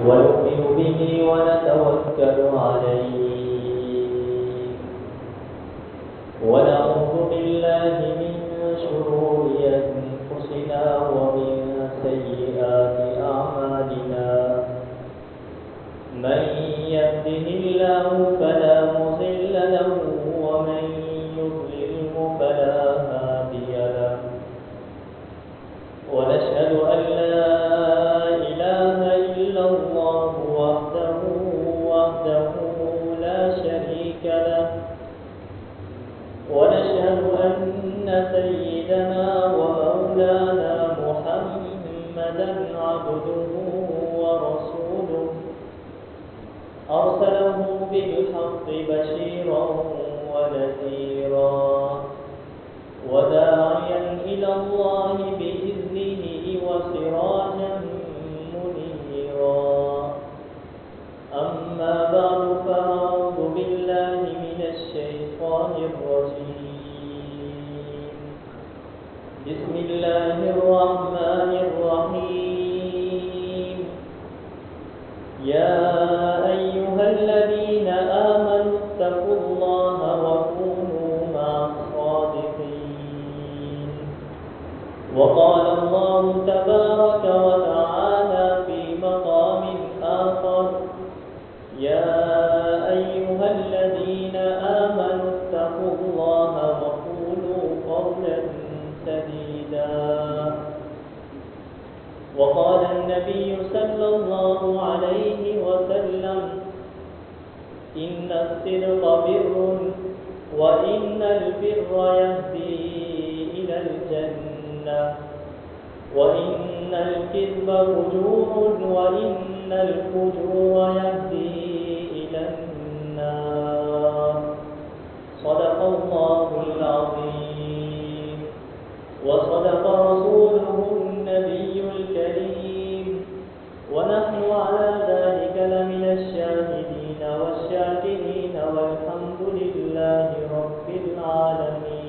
ونؤمن به ونتوكل عليه ونعوذ بالله من شرور أنفسنا ومن سيئات أعمالنا من يهده الله فلا مضل له ومن يضلله فلا هادي له ونشهد أن لا إله إلا الله وحده لا شريك له ونشهد أن سيدنا ومولانا محمدا عبده ورسوله أرسله بالحق بشيرا ونذيرا وداعيا إلى الله بإذنه وسراجا منيرا أما بعد فأعوذ بالله من الشيطان الرجيم بسم الله الرحمن الرحيم يا أيها الذين آمنوا اتقوا الله وكونوا مع الصادقين وقال الله تبارك وتعالى في مقام آخر يا أيها الذين آمنوا اتقوا الله وقولوا قولا سديدا وقال النبي صلى الله عليه وسلم إن الصدق بر وإن البر يهدي إلى الجنة وإن الكذب فجور وإن الفجور يهدي إلى النار صدق الله العظيم وصدق رسوله النبي الكريم ونحن على ذلك لمن الشاهدين والشاكرين والحمد لله رب العالمين.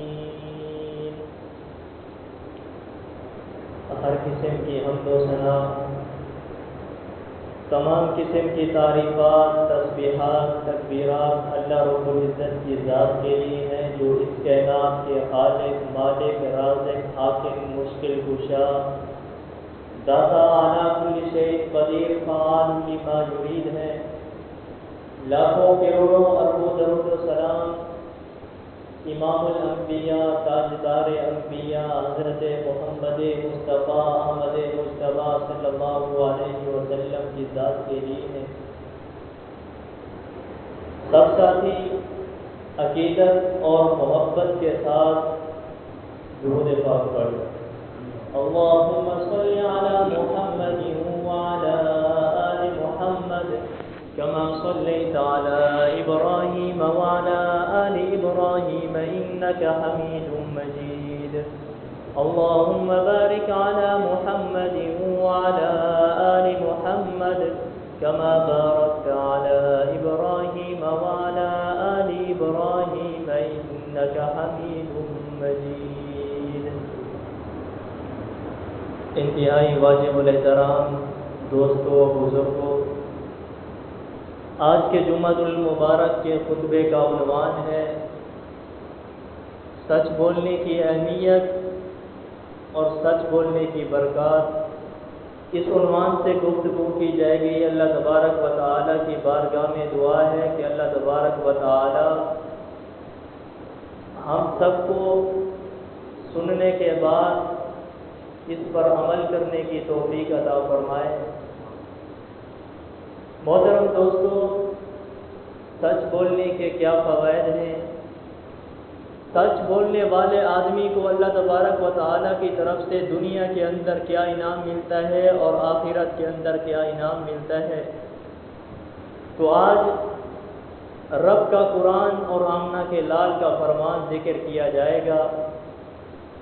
ہر قسم کی حمد و ثنا، تمام قسم کی تعریفات، تسبیحات، تکبیرات اللہ رب العزت کی ذات کے لیے ہیں جو اس کائنات کے خالق، مالک، رازق، حاکم، مشکل کشا، داتا اعلیٰ کل شیء قدیر، فعال لما یرید ہے. لاکھوں کروڑوں اربوں درود و سلام امام الانبیاء، تاجدار انبیاء حضرت محمد مصطفیٰ احمد مجتبیٰ صلی اللہ علیہ وسلم کی ذات کے لیے ہے. سب ساتھی عقیدت اور محبت کے ساتھ درود پاک پڑھیں. اللهم صل على محمد وعلى آل محمد كما صليت على إبراهيم وعلى آل إبراهيم إنك حميد مجيد. اللهم بارك على محمد وعلى آل محمد كما باركت على إبراهيم وعلى آل إبراهيم إنك حميد مجيد. انتہائی واجب الاحترام دوستوں، بزرگوں، آج کے جمعۃ المبارک کے خطبے کا عنوان ہے سچ بولنے کی اہمیت اور سچ بولنے کی برکات. اس عنوان سے گفتگو کی جائے گی. اللہ تبارک و تعالیٰ کی بارگاہ میں دعا ہے کہ اللہ تبارک و تعالیٰ ہم سب کو سننے کے بعد اس پر عمل کرنے کی توفیق عطا فرمائے. محترم دوستو، سچ بولنے کے کیا فوائد ہیں؟ سچ بولنے والے آدمی کو اللہ تبارک و تعالیٰ کی طرف سے دنیا کے اندر کیا انعام ملتا ہے اور آخرت کے اندر کیا انعام ملتا ہے. تو آج رب کا قرآن اور آمنہ کے لال کا فرمان ذکر کیا جائے گا.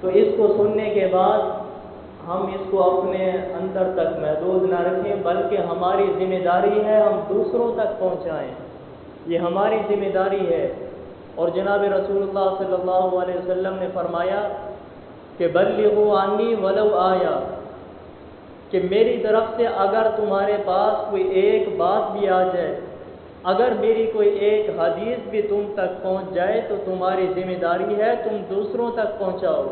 تو اس کو سننے کے بعد ہم اس کو اپنے اندر تک محدود نہ رکھیں، بلکہ ہماری ذمہ داری ہے ہم دوسروں تک پہنچائیں. یہ ہماری ذمہ داری ہے. اور جناب رسول اللہ صلی اللہ علیہ وسلم نے فرمایا کہ بلغوا عنی ولو آیا، کہ میری طرف سے اگر تمہارے پاس کوئی ایک بات بھی آ جائے، اگر میری کوئی ایک حدیث بھی تم تک پہنچ جائے تو تمہاری ذمہ داری ہے تم دوسروں تک پہنچاؤ،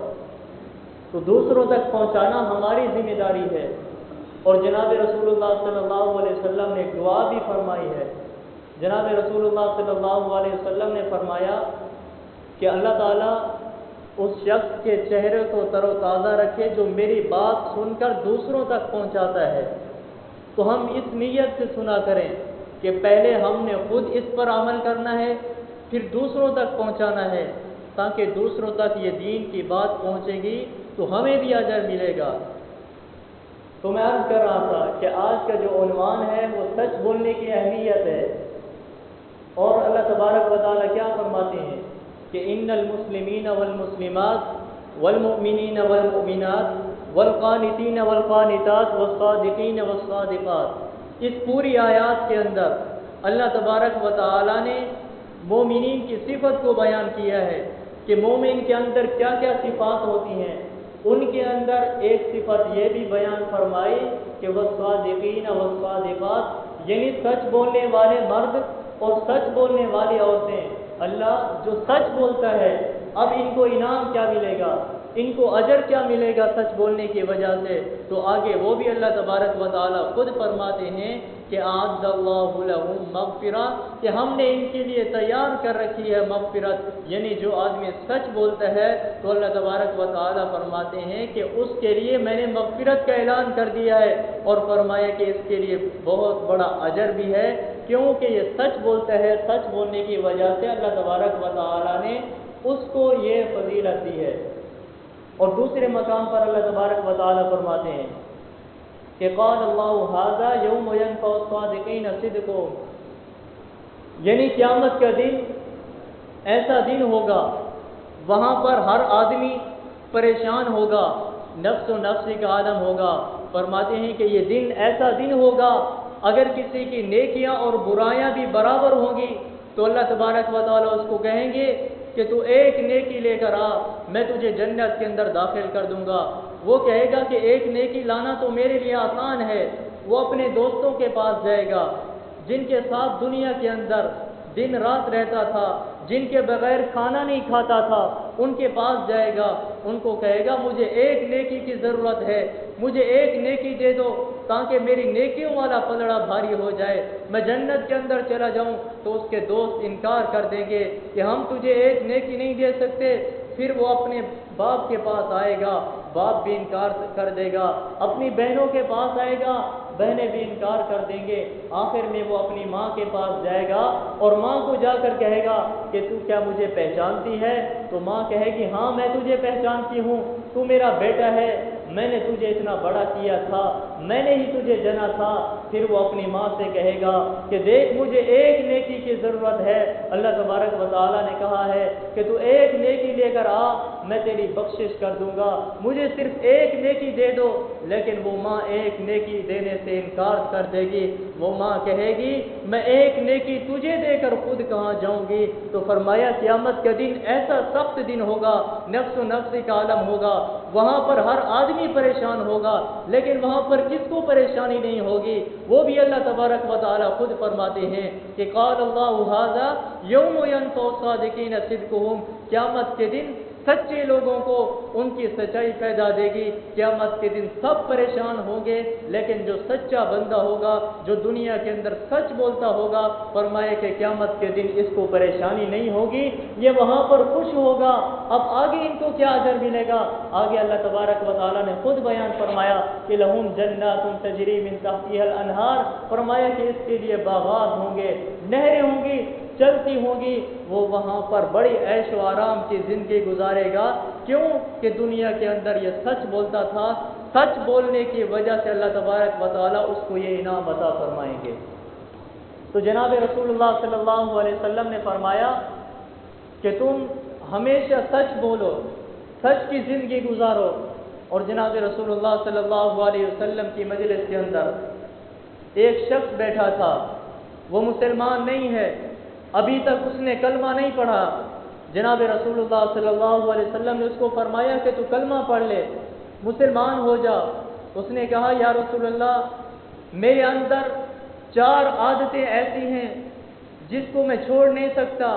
تو دوسروں تک پہنچانا ہماری ذمہ داری ہے۔ اور جناب رسول اللہ صلی اللہ علیہ وسلم نے دعا بھی فرمائی ہے۔ جناب رسول اللہ صلی اللہ علیہ وسلم نے فرمایا کہ اللہ تعالیٰ اس شخص کے چہرے کو تر و تازہ رکھے جو میری بات سن کر دوسروں تک پہنچاتا ہے۔ تو ہم اس نیت سے سنا کریں کہ پہلے ہم نے خود اس پر عمل کرنا ہے، پھر دوسروں تک پہنچانا ہے، تاکہ دوسروں تک یہ دین کی بات پہنچے گی تو ہمیں بھی اجر ملے گا۔ تو میں عرض کر رہا تھا کہ آج کا جو عنوان ہے وہ سچ بولنے کی اہمیت ہے، اور اللہ تبارک و تعالیٰ کیا فرماتے ہیں کہ ان المسلمین والمسلمات والمؤمنین والمؤمنات والقانتین والقانتات والصادقین والصادقات، اس پوری آیات کے اندر اللہ تبارک و تعالیٰ نے مومنین کی صفت کو بیان کیا ہے کہ مومن کے اندر کیا کیا صفات ہوتی ہیں۔ ان کے اندر ایک صفت یہ بھی بیان فرمائی کہ والصادقین والصادقات، یعنی سچ بولنے والے مرد اور سچ بولنے والی عورتیں۔ اللہ جو سچ بولتا ہے، اب ان کو انعام کیا ملے گا، ان کو اجر کیا ملے گا سچ بولنے کی وجہ سے؟ تو آگے وہ بھی اللہ تبارک و تعالیٰ خود فرماتے ہیں کہ اعد اللہ لہم مغفرہ، کہ ہم نے ان کے لیے تیار کر رکھی ہے مغفرت، یعنی جو آدمی سچ بولتا ہے تو اللہ تبارک و تعالیٰ فرماتے ہیں کہ اس کے لیے میں نے مغفرت کا اعلان کر دیا ہے، اور فرمایا کہ اس کے لیے بہت بڑا اجر بھی ہے، کیونکہ یہ سچ بولتا ہے۔ سچ بولنے کی وجہ سے اللہ تبارک و تعالیٰ نے اس کو یہ فضیلت دی ہے۔ اور دوسرے مقام پر اللہ تبارک و تعالیٰ فرماتے ہیں کہ قال اللہ ھذا یوم ینفع الصادقین صدقہم، یعنی قیامت کا دن ایسا دن ہوگا وہاں پر ہر آدمی پریشان ہوگا، نفس و نفسی کا عالم ہوگا۔ فرماتے ہیں کہ یہ دن ایسا دن ہوگا اگر کسی کی نیکیاں اور برائیاں بھی برابر ہوں گی تو اللہ تبارک و تعالیٰ اس کو کہیں گے کہ تو ایک نیکی لے کر آ، میں تجھے جنت کے اندر داخل کر دوں گا۔ وہ کہے گا کہ ایک نیکی لانا تو میرے لیے آسان ہے۔ وہ اپنے دوستوں کے پاس جائے گا جن کے ساتھ دنیا کے اندر دن رات رہتا تھا، جن کے بغیر کھانا نہیں کھاتا تھا، ان کے پاس جائے گا، ان کو کہے گا مجھے ایک نیکی کی ضرورت ہے، مجھے ایک نیکی دے دو تاکہ میری نیکیوں والا پلڑا بھاری ہو جائے، میں جنت کے اندر چلا جاؤں۔ تو اس کے دوست انکار کر دیں گے کہ ہم تجھے ایک نیکی نہیں دے سکتے۔ پھر وہ اپنے باپ کے پاس آئے گا، باپ بھی انکار کر دے گا، اپنی بہنوں کے پاس آئے گا، بہنیں بھی انکار کر دیں گے، آخر میں وہ اپنی ماں کے پاس جائے گا اور ماں کو جا کر کہے گا کہ تو کیا مجھے پہچانتی ہے؟ تو ماں کہے گی ہاں میں تجھے پہچانتی ہوں، تو میرا بیٹا ہے، میں نے تجھے اتنا بڑا کیا تھا، میں نے ہی تجھے جنا تھا۔ پھر وہ اپنی ماں سے کہے گا کہ دیکھ مجھے ایک نیکی کی ضرورت ہے، اللہ تبارک و تعالیٰ نے کہا ہے کہ تو ایک نیکی لے کر آ، میں تیری بخشش کر دوں گا، مجھے صرف ایک نیکی دے دو۔ لیکن وہ ماں ایک نیکی دینے سے انکار کر دے گی، وہ ماں کہے گی میں ایک نیکی تجھے دے کر خود کہاں جاؤں گی۔ تو فرمایا قیامت کا دن ایسا سخت دن ہوگا، نفس و نفسی کا عالم ہوگا، وہاں پر ہر آدمی پریشان ہوگا، لیکن وہاں پر کس کو پریشانی نہیں ہوگی؟ وہ بھی اللہ تبارک و تعالیٰ خود فرماتے ہیں کہ قال اللہ ھذا یوم ینفع الصادقین صدقہم، قیامت کے دن سچے لوگوں کو ان کی سچائی پیدا دے گی۔ قیامت کے دن سب پریشان ہوں گے، لیکن جو سچا بندہ ہوگا، جو دنیا کے اندر سچ بولتا ہوگا، فرمائے کہ قیامت کے دن اس کو پریشانی نہیں ہوگی، یہ وہاں پر خوش ہوگا۔ اب آگے ان کو کیا اجر ملے گا؟ آگے اللہ تبارک و تعالیٰ نے خود بیان فرمایا کہ لہم جنات تجری من تحتها الانہار، فرمایا کہ اس کے لیے باغات ہوں گے، نہریں ہوں گی، چلتی ہوں گی، وہ وہاں پر بڑی عیش و آرام کی زندگی گزارے گا۔ کیوں کہ دنیا کے اندر یہ سچ بولتا تھا، سچ بولنے کی وجہ سے اللہ تبارک و تعالیٰ اس کو یہ انعام عطا فرمائیں گے۔ تو جناب رسول اللہ صلی اللہ علیہ وسلم نے فرمایا کہ تم ہمیشہ سچ بولو، سچ کی زندگی گزارو۔ اور جناب رسول اللہ صلی اللہ علیہ وسلم کی مجلس کے اندر ایک شخص بیٹھا تھا، وہ مسلمان نہیں ہے، ابھی تک اس نے کلمہ نہیں پڑھا۔ جناب رسول اللہ صلی اللہ علیہ وسلم نے اس کو فرمایا کہ تو کلمہ پڑھ لے، مسلمان ہو جا۔ اس نے کہا یا رسول اللہ میرے اندر 4 عادتیں ایسی ہیں جس کو میں چھوڑ نہیں سکتا،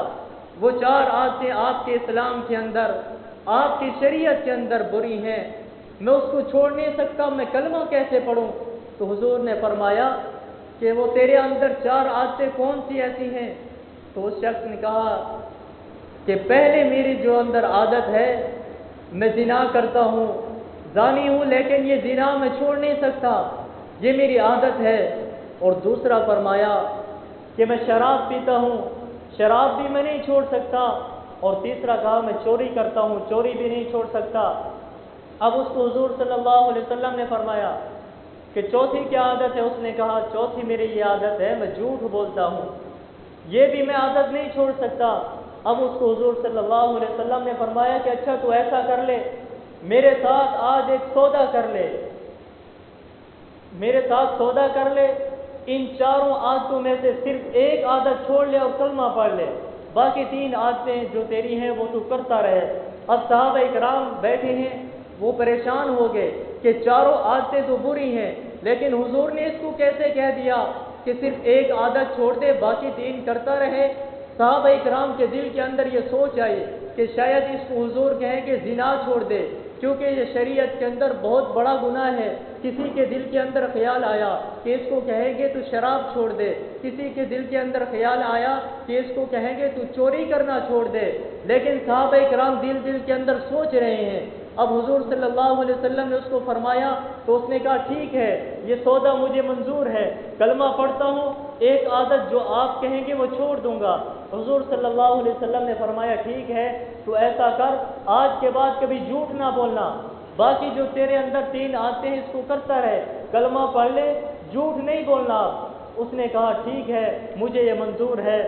وہ 4 عادتیں آپ کے اسلام کے اندر، آپ کی شریعت کے اندر بری ہیں، میں اس کو چھوڑ نہیں سکتا، میں کلمہ کیسے پڑھوں؟ تو حضور نے فرمایا کہ وہ تیرے اندر 4 عادتیں کون سی ایسی ہیں؟ تو اس شخص نے کہا کہ پہلے میری جو اندر عادت ہے میں زنا کرتا ہوں، زانی ہوں، لیکن یہ زنا میں چھوڑ نہیں سکتا، یہ میری عادت ہے۔ اور دوسرا فرمایا کہ میں شراب پیتا ہوں، شراب بھی میں نہیں چھوڑ سکتا، اور تیسرا کہا میں چوری کرتا ہوں، چوری بھی نہیں چھوڑ سکتا۔ اب اس کو حضور صلی اللہ علیہ وسلم نے فرمایا کہ چوتھی کیا عادت ہے؟ اس نے کہا چوتھی میری یہ عادت ہے میں جھوٹ بولتا ہوں، یہ بھی میں عادت نہیں چھوڑ سکتا۔ اب اس کو حضور صلی اللہ علیہ وسلم نے فرمایا کہ اچھا تو ایسا کر لے، میرے ساتھ آج ایک سودا کر لے، میرے ساتھ سودا کر لے، ان 4 عادتوں میں سے صرف ایک عادت چھوڑ لے اور کلمہ پڑھ لے، باقی 3 عادتیں جو تیری ہیں وہ تو کرتا رہے۔ اب صحابہ اکرام بیٹھے ہیں، وہ پریشان ہو گئے کہ 4 عادتیں تو بری ہیں، لیکن حضور نے اس کو کیسے کہہ دیا کہ صرف ایک عادت چھوڑ دے باقی 3 کرتا رہے؟ صحابہ اکرام کے دل کے اندر یہ سوچ آئی کہ شاید اس کو حضور کہیں کہ زنا چھوڑ دے، کیونکہ یہ شریعت کے اندر بہت بڑا گناہ ہے۔ کسی کے دل کے اندر خیال آیا کہ اس کو کہیں گے تو شراب چھوڑ دے، کسی کے دل کے اندر خیال آیا کہ اس کو کہیں گے تو چوری کرنا چھوڑ دے، لیکن صحابہ کرام دل کے اندر سوچ رہے ہیں۔ اب حضور صلی اللہ علیہ وسلم نے اس کو فرمایا تو اس نے کہا ٹھیک ہے، یہ سودا مجھے منظور ہے، کلمہ پڑھتا ہوں، ایک عادت جو آپ کہیں گے وہ چھوڑ دوں گا۔ حضور صلی اللہ علیہ وسلم نے فرمایا ٹھیک ہے، تو ایسا کر، آج کے بعد کبھی جھوٹ نہ بولنا، باقی جو تیرے اندر 3 عادتیں ہیں اس کو کرتا رہے، کلمہ پڑھ لے، جھوٹ نہیں بولنا۔ اس نے کہا ٹھیک ہے، مجھے یہ منظور ہے۔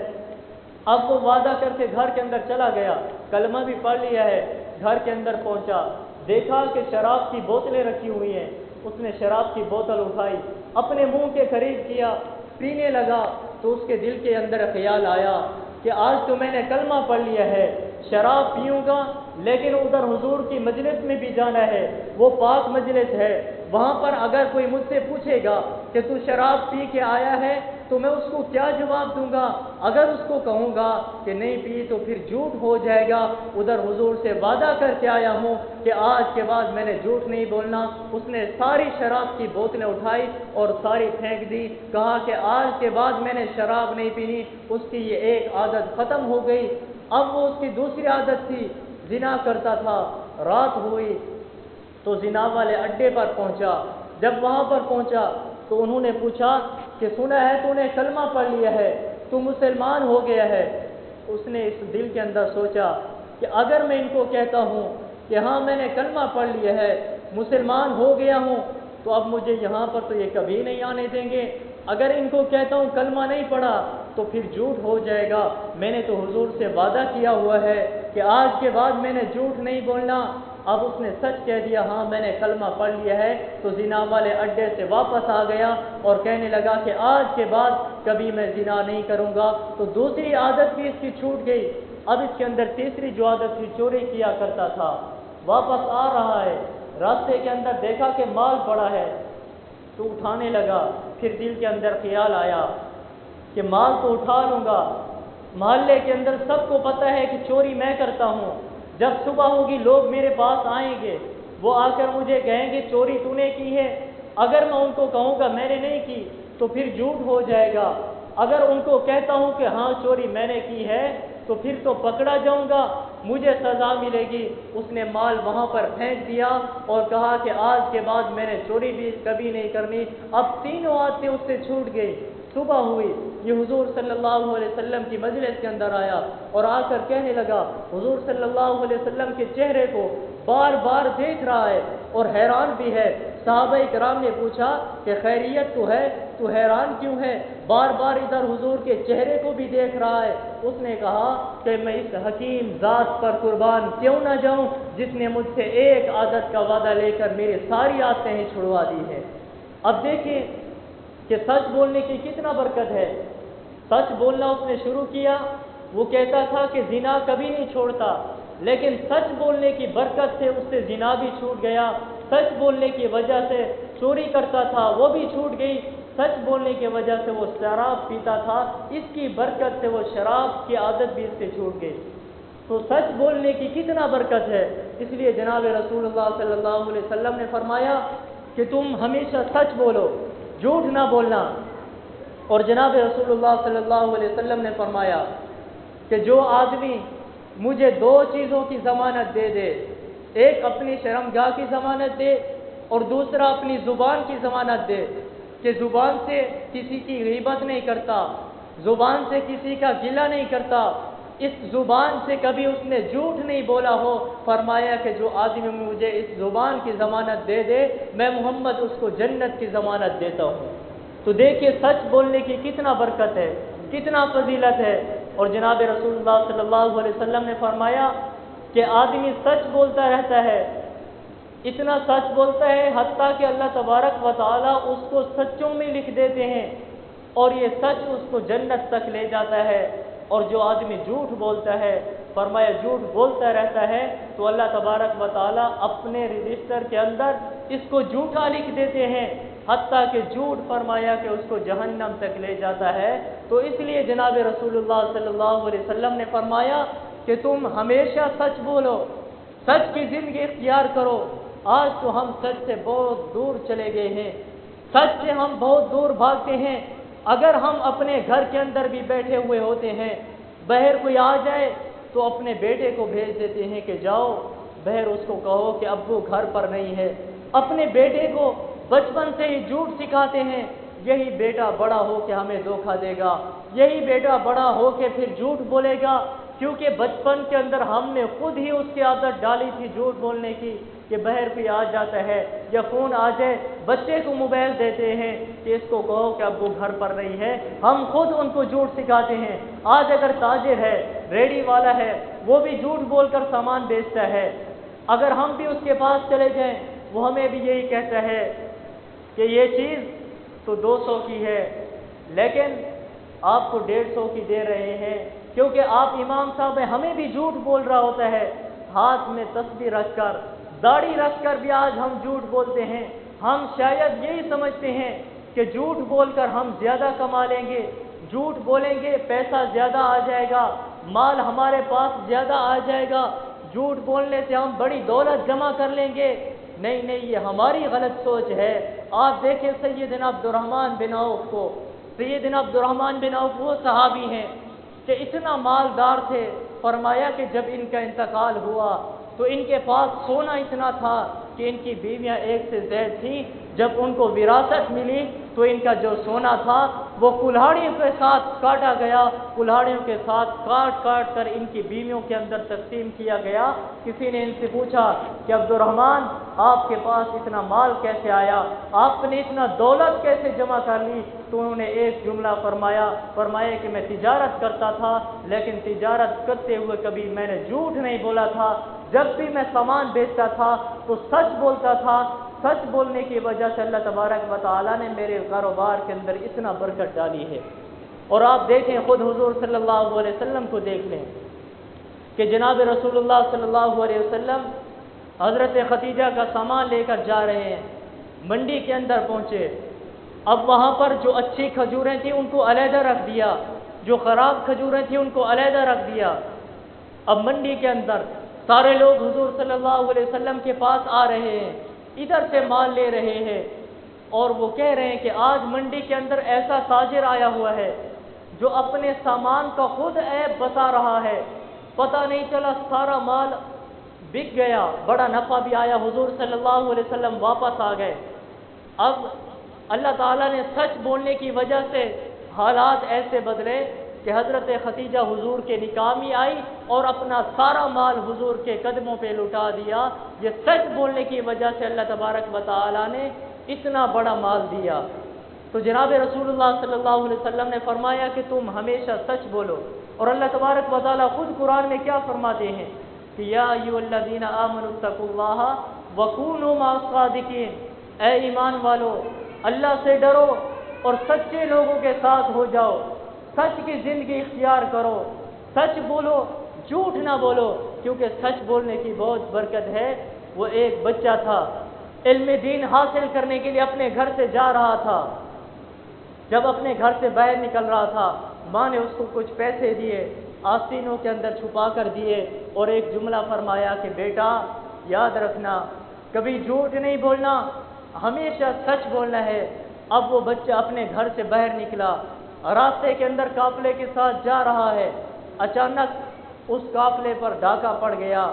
اب وہ وعدہ کر کے گھر کے اندر چلا گیا، کلمہ بھی پڑھ لیا ہے، گھر کے اندر پہنچا، دیکھا کہ شراب کی بوتلیں رکھی ہوئی ہیں، اس نے شراب کی بوتل اٹھائی، اپنے منہ کے قریب کیا، پینے لگا، تو اس کے دل کے اندر خیال آیا کہ آج تو میں نے کلمہ پڑھ لیا ہے، شراب پیوں گا لیکن ادھر حضور کی مجلس میں بھی جانا ہے، وہ پاک مجلس ہے، وہاں پر اگر کوئی مجھ سے پوچھے گا کہ تو شراب پی کے آیا ہے تو میں اس کو کیا جواب دوں گا؟ اگر اس کو کہوں گا کہ نہیں پی تو پھر جھوٹ ہو جائے گا، ادھر حضور سے وعدہ کر کے آیا ہوں کہ آج کے بعد میں نے جھوٹ نہیں بولنا۔ اس نے ساری شراب کی بوتلیں اٹھائی اور ساری پھینک دی، کہا کہ آج کے بعد میں نے شراب نہیں پینی، اس کی یہ ایک عادت ختم ہو گئی۔ اب وہ اس کی دوسری عادت تھی، زنا کرتا تھا، رات ہوئی تو زنا والے اڈے پر پہنچا، جب وہاں پر پہنچا تو انہوں نے پوچھا کہ سنا ہے تو نے کلمہ پڑھ لیا ہے، تو مسلمان ہو گیا ہے۔ اس نے اس دل کے اندر سوچا کہ اگر میں ان کو کہتا ہوں کہ ہاں میں نے کلمہ پڑھ لیا ہے، مسلمان ہو گیا ہوں، تو اب مجھے یہاں پر تو یہ کبھی نہیں آنے دیں گے، اگر ان کو کہتا ہوں کلمہ نہیں پڑھا تو پھر جھوٹ ہو جائے گا، میں نے تو حضور سے وعدہ کیا ہوا ہے کہ آج کے بعد میں نے جھوٹ نہیں بولنا۔ اب اس نے سچ کہہ دیا، ہاں میں نے کلمہ پڑھ لیا ہے، تو زنا والے اڈے سے واپس آ گیا اور کہنے لگا کہ آج کے بعد کبھی میں زنا نہیں کروں گا۔ تو دوسری عادت بھی اس کی چھوٹ گئی۔ اب اس کے اندر تیسری جو عادت تھی، چوری کیا کرتا تھا، واپس آ رہا ہے، راستے کے اندر دیکھا کہ مال پڑا ہے تو اٹھانے لگا، پھر دل کے اندر خیال آیا کہ مال تو اٹھا لوں گا، محلے کے اندر سب کو پتہ ہے کہ چوری میں کرتا ہوں، جب صبح ہوگی لوگ میرے پاس آئیں گے، وہ آ کر مجھے کہیں گے چوری تو نے کی ہے، اگر میں ان کو کہوں گا میں نے نہیں کی تو پھر جھوٹ ہو جائے گا، اگر ان کو کہتا ہوں کہ ہاں چوری میں نے کی ہے تو پھر تو پکڑا جاؤں گا، مجھے سزا ملے گی۔ اس نے مال وہاں پر پھینک دیا اور کہا کہ آج کے بعد میں نے چوری بھی کبھی نہیں کرنی۔ اب 3 عادتیں اس سے چھوٹ گئی۔ صبح ہوئی، یہ حضور صلی اللہ علیہ وسلم کی مجلس کے اندر آیا اور آ کر کہنے لگا، حضور صلی اللہ علیہ وسلم کے چہرے کو بار بار دیکھ رہا ہے اور حیران بھی ہے۔ صحابہ کرام نے پوچھا کہ خیریت تو ہے، تو حیران کیوں ہے؟ بار بار ادھر حضور کے چہرے کو بھی دیکھ رہا ہے۔ اس نے کہا کہ میں اس حکیم ذات پر قربان کیوں نہ جاؤں جس نے مجھ سے ایک عادت کا وعدہ لے کر میری ساری عادتیں ہی چھڑوا دی ہیں۔ اب دیکھیں کہ سچ بولنے کی کتنا برکت ہے۔ سچ بولنا اس نے شروع کیا، وہ کہتا تھا کہ زنا کبھی نہیں چھوڑتا، لیکن سچ بولنے کی برکت سے اس سے زنا بھی چھوٹ گیا، سچ بولنے کی وجہ سے چوری کرتا تھا وہ بھی چھوٹ گئی، سچ بولنے کی وجہ سے وہ شراب پیتا تھا، اس کی برکت سے وہ شراب کی عادت بھی اس سے چھوٹ گئی۔ تو سچ بولنے کی کتنا برکت ہے، اس لیے جناب رسول اللہ صلی اللہ علیہ وسلم نے فرمایا کہ تم ہمیشہ سچ بولو، جھوٹ نہ بولنا۔ اور جناب رسول اللہ صلی اللہ علیہ وسلم نے فرمایا کہ جو آدمی مجھے دو چیزوں کی ضمانت دے دے، ایک اپنی شرمگاہ کی ضمانت دے اور دوسرا اپنی زبان کی ضمانت دے کہ زبان سے کسی کی غیبت نہیں کرتا، زبان سے کسی کا گلہ نہیں کرتا، اس زبان سے کبھی اس نے جھوٹ نہیں بولا ہو، فرمایا کہ جو آدمی مجھے اس زبان کی ضمانت دے دے میں محمد اس کو جنت کی ضمانت دیتا ہوں۔ تو دیکھیے سچ بولنے کی کتنا برکت ہے، کتنا فضیلت ہے۔ اور جناب رسول اللہ صلی اللہ علیہ وسلم نے فرمایا کہ آدمی سچ بولتا رہتا ہے، اتنا سچ بولتا ہے حتیٰ کہ اللہ تبارک و تعالیٰ اس کو سچوں میں لکھ دیتے ہیں اور یہ سچ اس کو جنت تک لے جاتا ہے۔ اور جو آدمی جھوٹ بولتا ہے، فرمایا جھوٹ بولتا رہتا ہے تو اللہ تبارک و تعالیٰ اپنے رجسٹر کے اندر اس کو جھوٹا لکھ دیتے ہیں، حتیٰ کہ جھوٹ فرمایا کہ اس کو جہنم تک لے جاتا ہے۔ تو اس لیے جناب رسول اللہ صلی اللہ علیہ وسلم نے فرمایا کہ تم ہمیشہ سچ بولو، سچ کی زندگی اختیار کرو۔ آج تو ہم سچ سے بہت دور چلے گئے ہیں، سچ سے ہم بہت دور بھاگتے ہیں۔ اگر ہم اپنے گھر کے اندر بھی بیٹھے ہوئے ہوتے ہیں، باہر کوئی آ جائے تو اپنے بیٹے کو بھیج دیتے ہیں کہ جاؤ باہر اس کو کہو کہ ابو گھر پر نہیں ہے۔ اپنے بیٹے کو بچپن سے ہی جھوٹ سکھاتے ہیں، یہی بیٹا بڑا ہو کے ہمیں دھوکہ دے گا، یہی بیٹا بڑا ہو کے پھر جھوٹ بولے گا، کیونکہ بچپن کے اندر ہم نے خود ہی اس کی عادت ڈالی تھی جھوٹ بولنے کی کہ باہر کوئی آ جاتا ہے یا فون آ جائے، بچے کو موبائل دیتے ہیں کہ اس کو کہو کہ اب وہ گھر پر نہیں ہے، ہم خود ان کو جھوٹ سکھاتے ہیں۔ آج اگر تاجر ہے، ریڑھی والا ہے، وہ بھی جھوٹ بول کر سامان بیچتا ہے، اگر ہم بھی اس کے پاس چلے جائیں وہ ہمیں بھی یہی کہتا ہے کہ یہ چیز تو 200 کی ہے لیکن آپ کو 150 کی دے رہے ہیں، کیونکہ آپ امام صاحب ہیں۔ ہمیں بھی جھوٹ بول رہا ہوتا ہے، ہاتھ میں تسبیح رکھ کر، داڑھی رکھ کر بھی آج ہم جھوٹ بولتے ہیں۔ ہم شاید یہی سمجھتے ہیں کہ جھوٹ بول کر ہم زیادہ کما لیں گے، جھوٹ بولیں گے پیسہ زیادہ آ جائے گا، مال ہمارے پاس زیادہ آ جائے گا، جھوٹ بولنے سے ہم بڑی دولت جمع کر لیں گے۔ نہیں نہیں، یہ ہماری غلط سوچ ہے۔ آپ دیکھیں سیدنا عبد الرحمن بن عوف کو، سیدنا عبد الرحمن بن عوف وہ صحابی ہیں کہ اتنا مالدار تھے، فرمایا کہ جب ان کا انتقال ہوا تو ان کے پاس سونا اتنا تھا کہ ان کی بیویاں ایک سے زائد تھیں، جب ان کو وراثت ملی تو ان کا جو سونا تھا وہ کلہاڑیوں کے ساتھ کاٹا گیا، کلہاڑیوں کے ساتھ کاٹ کاٹ کر ان کی بیویوں کے اندر تقسیم کیا گیا۔ کسی نے ان سے پوچھا کہ عبد الرحمن آپ کے پاس اتنا مال کیسے آیا، آپ نے اتنا دولت کیسے جمع کر لی؟ تو انہوں نے ایک جملہ فرمایا کہ میں تجارت کرتا تھا لیکن تجارت کرتے ہوئے کبھی میں نے جھوٹ نہیں بولا تھا، جب بھی میں سامان بیچتا تھا تو سچ بولتا تھا، سچ بولنے کی وجہ سے اللہ تبارک و تعالیٰ نے میرے کاروبار کے اندر اتنا برکت ڈالی ہے۔ اور آپ دیکھیں خود حضور صلی اللہ علیہ وسلم کو دیکھ لیں کہ جناب رسول اللہ صلی اللہ علیہ وسلم حضرت خدیجہ کا سامان لے کر جا رہے ہیں، منڈی کے اندر پہنچے، اب وہاں پر جو اچھی کھجوریں تھیں ان کو علیحدہ رکھ دیا، جو خراب کھجوریں تھیں ان کو علیحدہ رکھ دیا۔ اب منڈی کے اندر سارے لوگ حضور صلی اللہ علیہ وسلم کے پاس آ رہے ہیں، ادھر سے مال لے رہے ہیں اور وہ کہہ رہے ہیں کہ آج منڈی کے اندر ایسا تاجر آیا ہوا ہے جو اپنے سامان کا خود عیب بتا رہا ہے، پتہ نہیں چلا سارا مال بک گیا، بڑا نفع بھی آیا، حضور صلی اللہ علیہ وسلم واپس آ گئے۔ اب اللہ تعالیٰ نے سچ بولنے کی وجہ سے حالات ایسے بدلے کہ حضرت خدیجہ حضور کے نکاح میں آئی اور اپنا سارا مال حضور کے قدموں پہ لٹا دیا۔ یہ سچ بولنے کی وجہ سے اللہ تبارک و تعالیٰ نے اتنا بڑا مال دیا۔ تو جناب رسول اللہ صلی اللہ علیہ وسلم نے فرمایا کہ تم ہمیشہ سچ بولو، اور اللہ تبارک و تعالیٰ خود قرآن میں کیا فرماتے ہیں کہ یا ایھا الذین آمنوا اتقوا اللہ وکونوا مع الصادقین، اے ایمان والو اللہ سے ڈرو اور سچے لوگوں کے ساتھ ہو جاؤ، سچ کی زندگی اختیار کرو، سچ بولو، جھوٹ نہ بولو، کیونکہ سچ بولنے کی بہت برکت ہے۔ وہ ایک بچہ تھا، علم دین حاصل کرنے کے لیے اپنے گھر سے جا رہا تھا، جب اپنے گھر سے باہر نکل رہا تھا ماں نے اس کو کچھ پیسے دیے، آستینوں کے اندر چھپا کر دیے اور ایک جملہ فرمایا کہ بیٹا یاد رکھنا کبھی جھوٹ نہیں بولنا، ہمیشہ سچ بولنا ہے۔ اب وہ بچہ اپنے گھر سے باہر نکلا، راستے کے اندر قافلے کے ساتھ جا رہا ہے، اچانک اس قافلے پر ڈاکہ پڑ گیا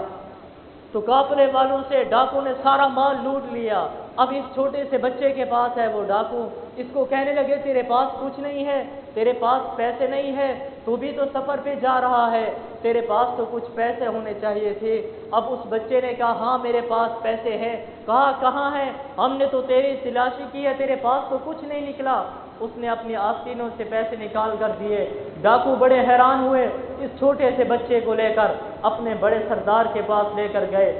تو قافلے والوں سے ڈاکو نے سارا مال لوٹ لیا۔ اب اس چھوٹے سے بچے کے پاس ہے وہ ڈاکو، اس کو کہنے لگے تیرے پاس کچھ نہیں ہے، تیرے پاس پیسے نہیں ہے، تو بھی تو سفر پہ جا رہا ہے، تیرے پاس تو کچھ پیسے ہونے چاہیے تھے۔ اب اس بچے نے کہا ہاں میرے پاس پیسے ہیں۔ کہا کہاں ہے؟ ہم نے تو تیری تلاشی کی ہے، تیرے پاس تو کچھ نہیں نکلا۔ اس نے اپنی آستینوں سے پیسے نکال کر دیے۔ ڈاکو بڑے حیران ہوئے، اس چھوٹے سے بچے کو لے کر اپنے بڑے سردار کے پاس لے کر گئے،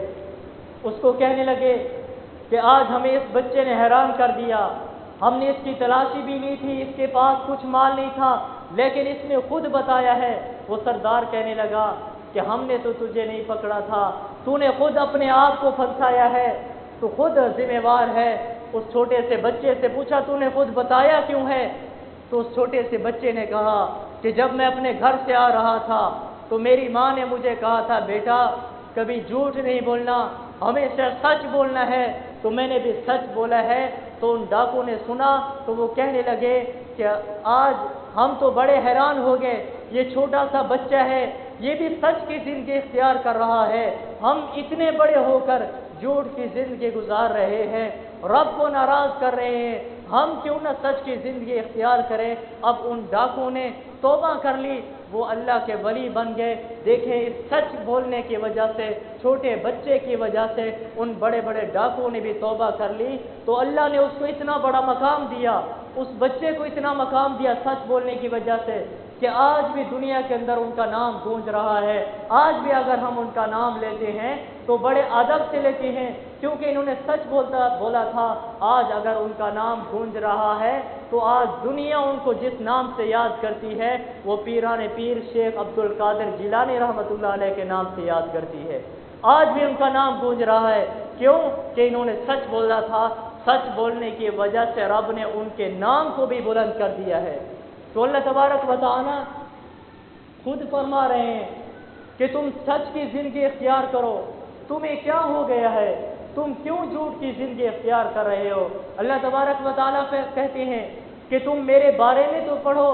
اس کو کہنے لگے کہ آج ہمیں اس بچے نے حیران کر دیا، ہم نے اس کی تلاشی بھی لی تھی، اس کے پاس کچھ مال نہیں تھا، لیکن اس نے خود بتایا ہے۔ وہ سردار کہنے لگا کہ ہم نے تو تجھے نہیں پکڑا تھا، تو نے خود اپنے آپ کو پھنسایا ہے، تو خود ذمہ وار ہے۔ اس چھوٹے سے بچے سے پوچھا تو نے خود بتایا کیوں ہے؟ تو اس چھوٹے سے بچے نے کہا کہ جب میں اپنے گھر سے آ رہا تھا تو میری ماں نے مجھے کہا تھا بیٹا کبھی جھوٹ نہیں بولنا، ہمیشہ سچ بولنا ہے، تو میں نے بھی سچ بولا ہے۔ تو ان ڈاکو نے سنا تو وہ کہنے لگے کہ آج ہم تو بڑے حیران ہو گئے، یہ چھوٹا سا بچہ ہے، یہ بھی سچ کی زندگی اختیار کر رہا ہے، ہم اتنے بڑے ہو کر جھوٹ کی زندگی گزار رہے ہیں، رب کو ناراض کر رہے ہیں، ہم کیوں نہ سچ کی زندگی اختیار کریں۔ اب ان ڈاکو نے توبہ کر لی، وہ اللہ کے ولی بن گئے۔ دیکھیں اس سچ بولنے کی وجہ سے، چھوٹے بچے کی وجہ سے ان بڑے بڑے ڈاکو نے بھی توبہ کر لی، تو اللہ نے اس کو اتنا بڑا مقام دیا، اس بچے کو اتنا مقام دیا سچ بولنے کی وجہ سے کہ آج بھی دنیا کے اندر ان کا نام گونج رہا ہے۔ آج بھی اگر ہم ان کا نام لیتے ہیں تو بڑے ادب سے لیتے ہیں، کیونکہ انہوں نے سچ بولا تھا۔ آج اگر ان کا نام گونج رہا ہے تو آج دنیا ان کو جس نام سے یاد کرتی ہے وہ پیران پیر شیخ عبد القادر جیلانی رحمۃ اللہ علیہ کے نام سے یاد کرتی ہے۔ آج بھی ان کا نام گونج رہا ہے، کیوں کہ انہوں نے سچ بولا تھا۔ سچ بولنے کی وجہ سے رب نے ان کے نام کو بھی بلند کر دیا ہے۔ تو اللہ تبارک و تعالی خود فرما رہے ہیں کہ تم سچ کی زندگی اختیار کرو، تمہیں کیا ہو گیا ہے، تم کیوں جھوٹ کی زندگی اختیار کر رہے ہو؟ اللہ تبارک و تعالیٰ کہتے ہیں کہ تم میرے بارے میں تو پڑھو،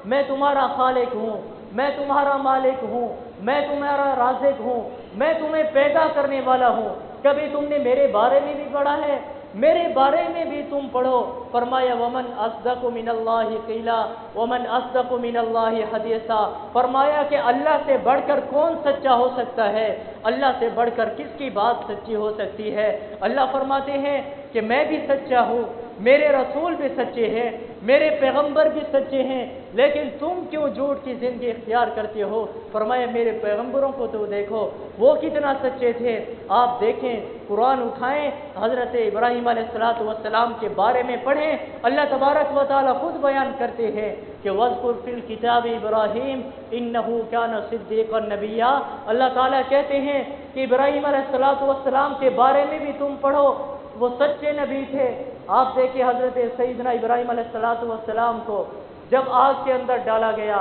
میں تمہارا خالق ہوں، میں تمہارا مالک ہوں، میں تمہارا رازق ہوں، میں تمہیں پیدا کرنے والا ہوں۔ کبھی تم نے میرے بارے میں بھی پڑھا ہے؟ میرے بارے میں بھی تم پڑھو۔ فرمایا ومن اصدق من اللہ قیلا ومن اصدق من اللہ حدیثا، فرمایا کہ اللہ سے بڑھ کر کون سچا ہو سکتا ہے، اللہ سے بڑھ کر کس کی بات سچی ہو سکتی ہے؟ اللہ فرماتے ہیں کہ میں بھی سچا ہوں، میرے رسول بھی سچے ہیں، میرے پیغمبر بھی سچے ہیں، لیکن تم کیوں جھوٹ کی زندگی اختیار کرتے ہو؟ فرمایا میرے پیغمبروں کو تو دیکھو وہ کتنا سچے تھے۔ آپ دیکھیں قرآن اٹھائیں، حضرت ابراہیم علیہ السلام کے بارے میں پڑھیں، اللہ تبارک و تعالیٰ خود بیان کرتے ہیں کہ وَاذْكُرْ فِي الْكِتَابِ إِبْرَاهِيمَ إِنَّهُ كَانَ صِدِّيقًا نَبِيًّا۔ اللہ تعالیٰ کہتے ہیں کہ ابراہیم علیہ السلام کے بارے میں بھی تم پڑھو، وہ سچے نبی تھے۔ آپ دیکھیں حضرت سیدنا ابراہیم علیہ السلام کو جب آگ کے اندر ڈالا گیا،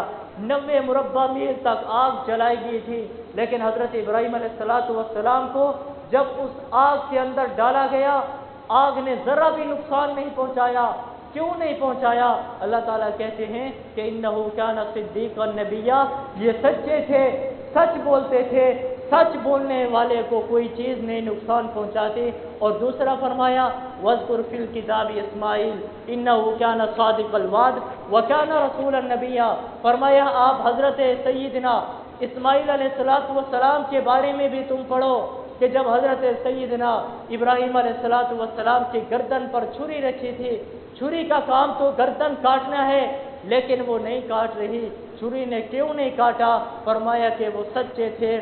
90 مربع میل تک آگ جلائی گئی تھی، لیکن حضرت ابراہیم علیہ السلام کو جب اس آگ کے اندر ڈالا گیا آگ نے ذرا بھی نقصان نہیں پہنچایا۔ کیوں نہیں پہنچایا؟ اللہ تعالیٰ کہتے ہیں کہ انہو کان صدیقا نبیّا، یہ سچے تھے، سچ بولتے تھے، سچ بولنے والے کو کوئی چیز نہیں نقصان پہنچاتی۔ اور دوسرا فرمایا وَاذْكُرْ فِي الْكِتَابِ إِسْمَاعِيلَ إِنَّهُ كَانَ صَادِقَ الْوَعْدِ وَكَانَ رَسُولًا نَبِيًّا، فرمایا آپ حضرت سیدنا اسماعیل علیہ السلام کے بارے میں بھی تم پڑھو کہ جب حضرت سیدنا ابراہیم علیہ السلام کی گردن پر چھری رکھی تھی، چھری کا کام تو گردن کاٹنا ہے، لیکن وہ نہیں کاٹ رہی، چھری نے کیوں نہیں کاٹا؟ فرمایا کہ وہ سچے تھے،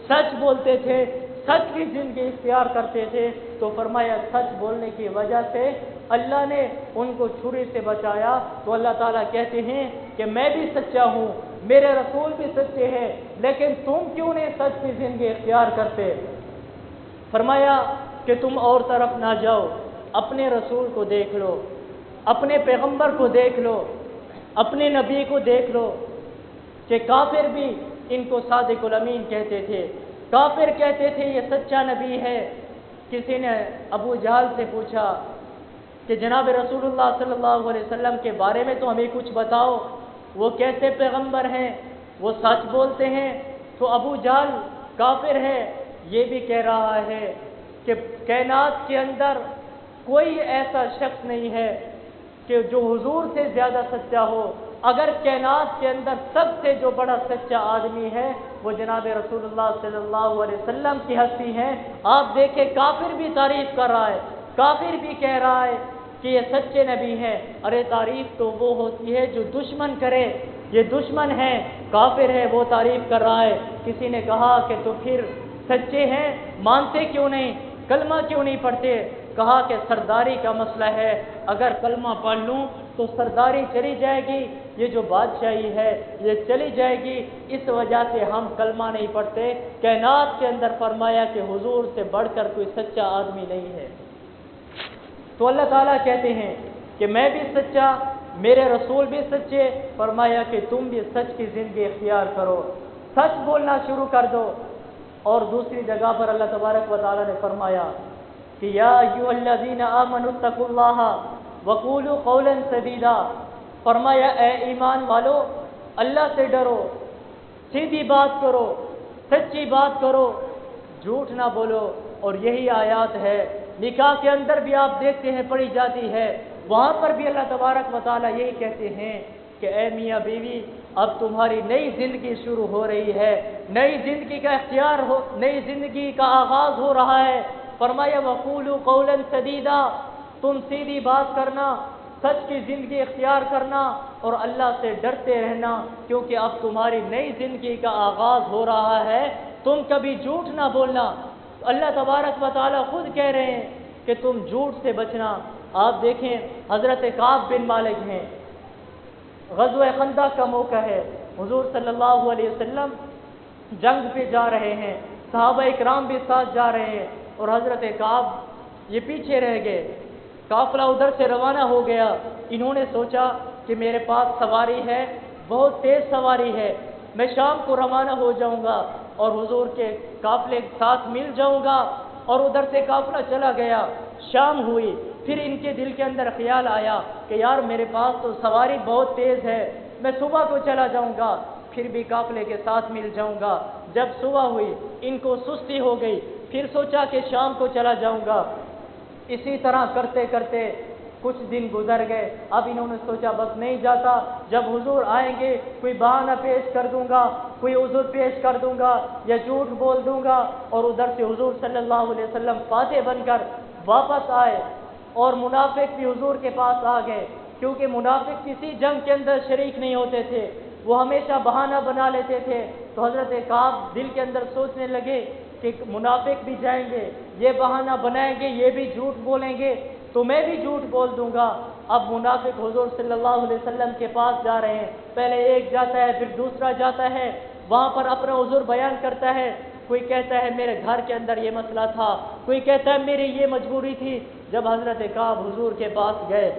سچ بولتے تھے، سچ کی زندگی اختیار کرتے تھے، تو فرمایا سچ بولنے کی وجہ سے اللہ نے ان کو چھری سے بچایا۔ تو اللہ تعالیٰ کہتے ہیں کہ میں بھی سچا ہوں، میرے رسول بھی سچے ہیں، لیکن تم کیوں نہیں سچ کی زندگی اختیار کرتے؟ فرمایا کہ تم اور طرف نہ جاؤ، اپنے رسول کو دیکھ لو، اپنے پیغمبر کو دیکھ لو، اپنے نبی کو دیکھ لو کہ کافر بھی ان کو صادق الامین کہتے تھے، کافر کہتے تھے یہ سچا نبی ہے۔ کسی نے ابو جہل سے پوچھا کہ جناب رسول اللہ صلی اللہ علیہ وسلم کے بارے میں تو ہمیں کچھ بتاؤ، وہ کیسے پیغمبر ہیں، وہ سچ بولتے ہیں؟ تو ابو جہل کافر ہے، یہ بھی کہہ رہا ہے کہ کائنات کے اندر کوئی ایسا شخص نہیں ہے کہ جو حضور سے زیادہ سچا ہو، اگر کائنات کے اندر سب سے جو بڑا سچا آدمی ہے وہ جناب رسول اللہ صلی اللہ علیہ وسلم کی ہستی ہے۔ آپ دیکھیں کافر بھی تعریف کر رہا ہے، کافر بھی کہہ رہا ہے کہ یہ سچے نبی ہیں۔ ارے تعریف تو وہ ہوتی ہے جو دشمن کرے، یہ دشمن ہے، کافر ہے، وہ تعریف کر رہا ہے۔ کسی نے کہا کہ تو پھر سچے ہیں مانتے کیوں نہیں، کلمہ کیوں نہیں پڑھتے؟ کہا کہ سرداری کا مسئلہ ہے، اگر کلمہ پڑھ لوں تو سرداری چلی جائے گی، یہ جو بادشاہی ہے یہ چلی جائے گی، اس وجہ سے ہم کلمہ نہیں پڑھتے۔ کائنات کے اندر فرمایا کہ حضور سے بڑھ کر کوئی سچا آدمی نہیں ہے۔ تو اللہ تعالیٰ کہتے ہیں کہ میں بھی سچا، میرے رسول بھی سچے، فرمایا کہ تم بھی سچ کی زندگی اختیار کرو، سچ بولنا شروع کر دو۔ اور دوسری جگہ پر اللہ تبارک و تعالیٰ نے فرمایا کہ یا ایھا الذین آمنوا اتقوا اللہ وقولوا قولا سدیدا، فرمایا اے ایمان والو اللہ سے ڈرو، سیدھی بات کرو، سچی بات کرو، جھوٹ نہ بولو۔ اور یہی آیات ہے نکاح کے اندر بھی آپ دیکھتے ہیں پڑھی جاتی ہے، وہاں پر بھی اللہ تبارک و تعالیٰ یہی کہتے ہیں کہ اے میاں بیوی اب تمہاری نئی زندگی شروع ہو رہی ہے، نئی زندگی کا اختیار ہو، نئی زندگی کا آغاز ہو رہا ہے۔ فرمایا وقولوا قولا سدیدا، تم سیدھی بات کرنا، سچ کی زندگی اختیار کرنا اور اللہ سے ڈرتے رہنا، کیونکہ اب تمہاری نئی زندگی کا آغاز ہو رہا ہے، تم کبھی جھوٹ نہ بولنا۔ اللہ تبارک و تعالیٰ خود کہہ رہے ہیں کہ تم جھوٹ سے بچنا۔ آپ دیکھیں حضرت کعب بن مالک ہیں، غزوہ خندق کا موقع ہے، حضور صلی اللہ علیہ وسلم جنگ پہ جا رہے ہیں، صحابہ اکرام بھی ساتھ جا رہے ہیں، اور حضرت کعب یہ پیچھے رہ گئے۔ قافلہ ادھر سے روانہ ہو گیا، انہوں نے سوچا کہ میرے پاس سواری ہے، بہت تیز سواری ہے، میں شام کو روانہ ہو جاؤں گا اور حضور کے قافلے کے ساتھ مل جاؤں گا۔ اور ادھر سے قافلہ چلا گیا، شام ہوئی، پھر ان کے دل کے اندر خیال آیا کہ یار میرے پاس تو سواری بہت تیز ہے، میں صبح کو چلا جاؤں گا، پھر بھی قافلے کے ساتھ مل جاؤں گا۔ جب صبح ہوئی ان کو سستی ہو گئی، پھر سوچا کہ شام کو چلا جاؤں گا۔ اسی طرح کرتے کرتے کچھ دن گزر گئے، اب انہوں نے سوچا بس نہیں جاتا، جب حضور آئیں گے کوئی بہانہ پیش کر دوں گا، کوئی عذر پیش کر دوں گا یا جھوٹ بول دوں گا۔ اور ادھر سے حضور صلی اللہ علیہ وسلم فاتح بن کر واپس آئے، اور منافق بھی حضور کے پاس آ گئے، کیونکہ منافق کسی جنگ کے اندر شریک نہیں ہوتے تھے، وہ ہمیشہ بہانہ بنا لیتے تھے۔ تو حضرت کعب دل کے اندر سوچنے لگے کہ منافق بھی جائیں گے، یہ بہانہ بنائیں گے، یہ بھی جھوٹ بولیں گے تو میں بھی جھوٹ بول دوں گا۔ اب منافق حضور صلی اللہ علیہ وسلم کے پاس جا رہے ہیں، پہلے ایک جاتا ہے پھر دوسرا جاتا ہے، وہاں پر اپنا عذر بیان کرتا ہے، کوئی کہتا ہے میرے گھر کے اندر یہ مسئلہ تھا، کوئی کہتا ہے میری یہ مجبوری تھی۔ جب حضرت کعب حضور کے پاس گئے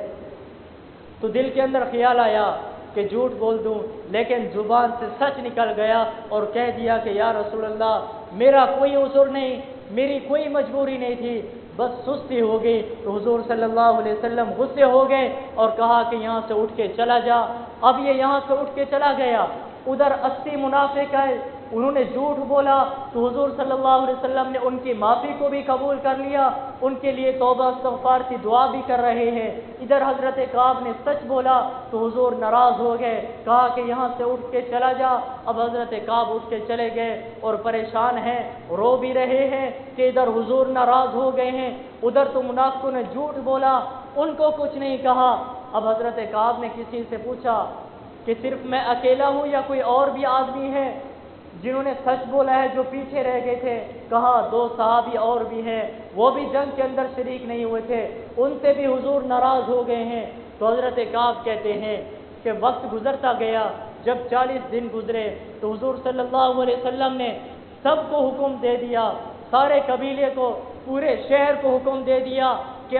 تو دل کے اندر خیال آیا کہ جھوٹ بول دوں، لیکن زبان سے سچ نکل گیا اور کہہ دیا کہ یا رسول اللہ میرا کوئی عذر نہیں، میری کوئی مجبوری نہیں تھی، بس سستی ہو گئی۔ تو حضور صلی اللہ علیہ وسلم غصے ہو گئے اور کہا کہ یہاں سے اٹھ کے چلا جا۔ اب یہ یہاں سے اٹھ کے چلا گیا، ادھر 80 منافق آئے، انہوں نے جھوٹ بولا، تو حضور صلی اللہ علیہ وسلم نے ان کی معافی کو بھی قبول کر لیا، ان کے لیے توبہ استغفار کی دعا بھی کر رہے ہیں۔ ادھر حضرت کعب نے سچ بولا تو حضور ناراض ہو گئے، کہا کہ یہاں سے اٹھ کے چلا جا۔ اب حضرت کعب اٹھ کے چلے گئے اور پریشان ہیں، رو بھی رہے ہیں کہ ادھر حضور ناراض ہو گئے ہیں، ادھر تو منافقوں نے جھوٹ بولا، ان کو کچھ نہیں کہا۔ اب حضرت کعب نے کسی سے پوچھا کہ صرف میں اکیلا ہوں یا کوئی اور بھی آدمی ہے جنہوں نے سچ بولا ہے جو پیچھے رہ گئے تھے؟ کہا 2 صحابی اور بھی ہیں، وہ بھی جنگ کے اندر شریک نہیں ہوئے تھے، ان سے بھی حضور ناراض ہو گئے ہیں۔ تو حضرت کعب کہتے ہیں کہ وقت گزرتا گیا، جب 40 دن گزرے تو حضور صلی اللہ علیہ وسلم نے سب کو حکم دے دیا، سارے قبیلے کو، پورے شہر کو حکم دے دیا کہ کہ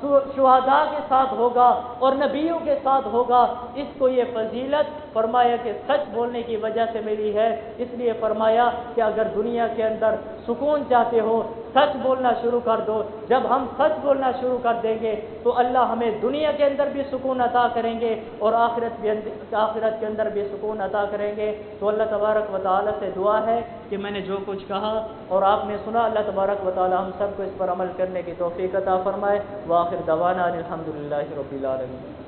شہداء کے ساتھ ہوگا اور نبیوں کے ساتھ ہوگا۔ اس کو یہ فضیلت فرمایا کہ سچ بولنے کی وجہ سے ملی ہے، اس لیے فرمایا کہ اگر دنیا کے اندر سکون چاہتے ہو سچ بولنا شروع کر دو۔ جب ہم سچ بولنا شروع کر دیں گے تو اللہ ہمیں دنیا کے اندر بھی سکون عطا کریں گے اور آخرت کے اندر بھی سکون عطا کریں گے۔ تو اللہ تبارک و تعالی سے دعا ہے کہ میں نے جو کچھ کہا اور آپ نے سنا، اللہ تبارک و تعالی ہم سب کو اس پر عمل کرنے کی توفیق عطا فرمائے۔ وآخر دعوانا الحمدللہ رب العالمین۔